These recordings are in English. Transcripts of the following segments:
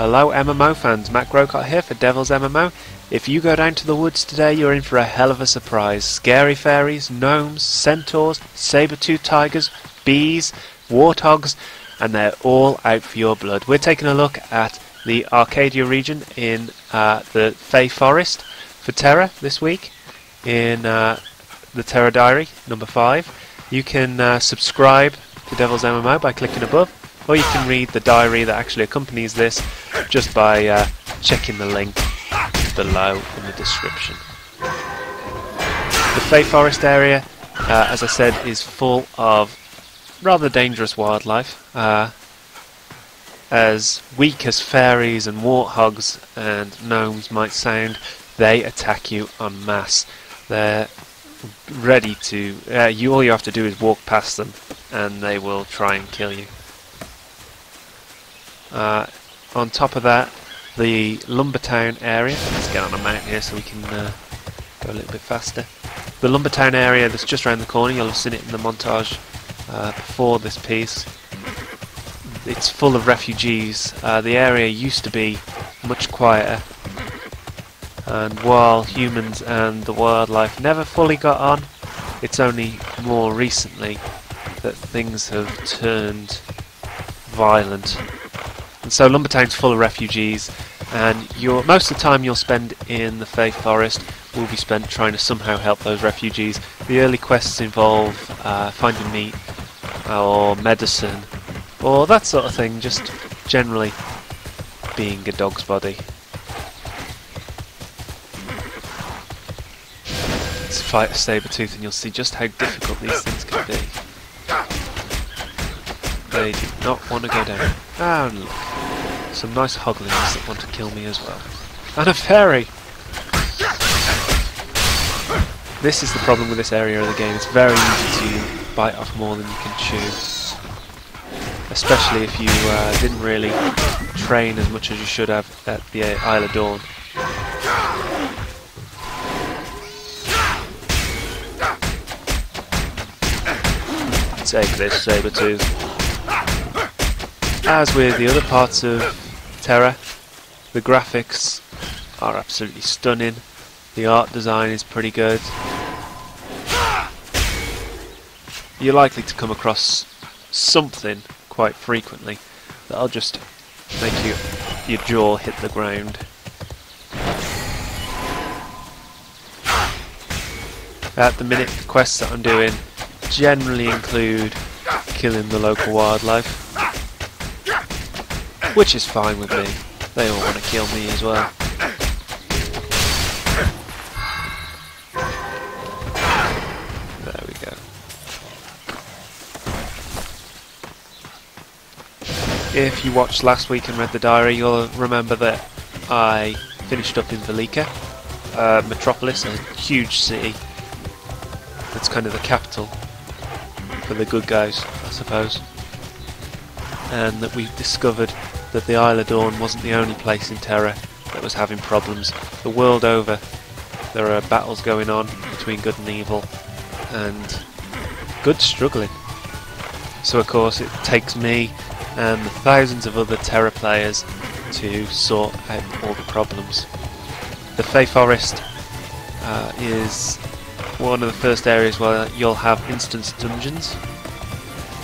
Hello MMO fans, Matt Grocott here for Devil's MMO. If you go down to the woods today, you're in for a hell of a surprise. Scary fairies, gnomes, centaurs, saber-toothed tigers, bees, warthogs, and they're all out for your blood. We're taking a look at the Arcadia region in the Fey Forest for TERA this week in the TERA Diary number 5. You can subscribe to Devil's MMO by clicking above, or you can read the diary that actually accompanies this just by checking the link below in the description. The Fey Forest area, as I said, is full of rather dangerous wildlife. As weak as fairies and warthogs and gnomes might sound, they attack you en masse. They're ready to... all you have to do is walk past them and they will try and kill you. On top of that, the Lumbertown area, let's get on a mount here so we can go a little bit faster. The Lumbertown area that's just around the corner, you'll have seen it in the montage before this piece. It's full of refugees. The area used to be much quieter, and while humans and the wildlife never fully got on, it's only more recently that things have turned violent. And so Lumbertown's full of refugees, and most of the time you'll spend in the Fey Forest will be spent trying to somehow help those refugees. The early quests involve finding meat or medicine or that sort of thing, just generally being a dog's body. Let's fight a saber-tooth and you'll see just how difficult these things can be. They do not want to go down. Ah, and look, some nice hoglins that want to kill me as well. And a fairy! This is the problem with this area of the game. It's very easy to bite off more than you can chew. Especially if you didn't really train as much as you should have at the Isle of Dawn. Take this, saber-tooth. As with the other parts of TERA, the graphics are absolutely stunning. The art design is pretty good. You're likely to come across something quite frequently that'll just make your jaw hit the ground. At the minute, the quests that I'm doing generally include killing the local wildlife, which is fine with me. They all want to kill me as well. There we go. If you watched last week and read the diary, you'll remember that I finished up in Velika, metropolis, a huge city. That's kind of the capital for the good guys, I suppose. And that we discovered that the Isle of Dawn wasn't the only place in TERA that was having problems. The world over, there are battles going on between good and evil, and good struggling. So of course it takes me and the thousands of other TERA players to sort out all the problems. The Fey Forest is one of the first areas where you'll have instance dungeons,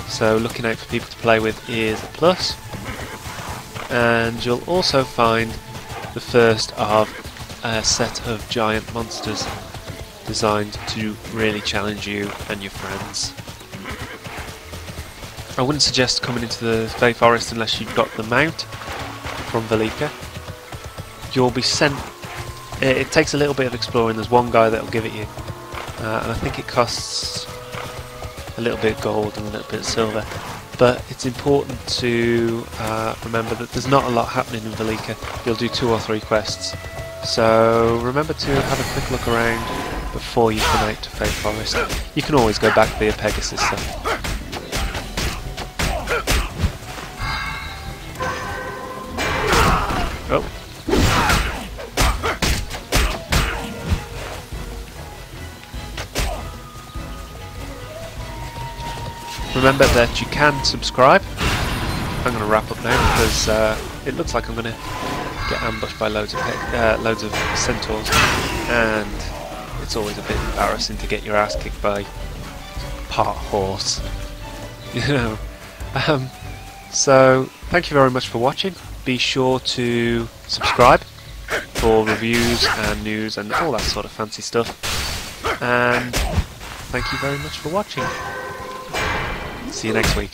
so looking out for people to play with is a plus. And you'll also find the first of a set of giant monsters designed to really challenge you and your friends. I wouldn't suggest coming into the Fey Forest unless you've got the mount from Velika. You'll be sent... It takes a little bit of exploring. There's one guy that'll give it you. And I think it costs a little bit of gold and a little bit of silver. But it's important to remember that there's not a lot happening in Velika. You'll do 2 or 3 quests. So remember to have a quick look around before you come out to Fey Forest. You can always go back via Pegasus though. Oh. Remember that you can subscribe. I'm going to wrap up now because it looks like I'm going to get ambushed by loads of centaurs, and it's always a bit embarrassing to get your ass kicked by part horse. You know. So thank you very much for watching. Be sure to subscribe for reviews and news and all that sort of fancy stuff. And thank you very much for watching. See you next week.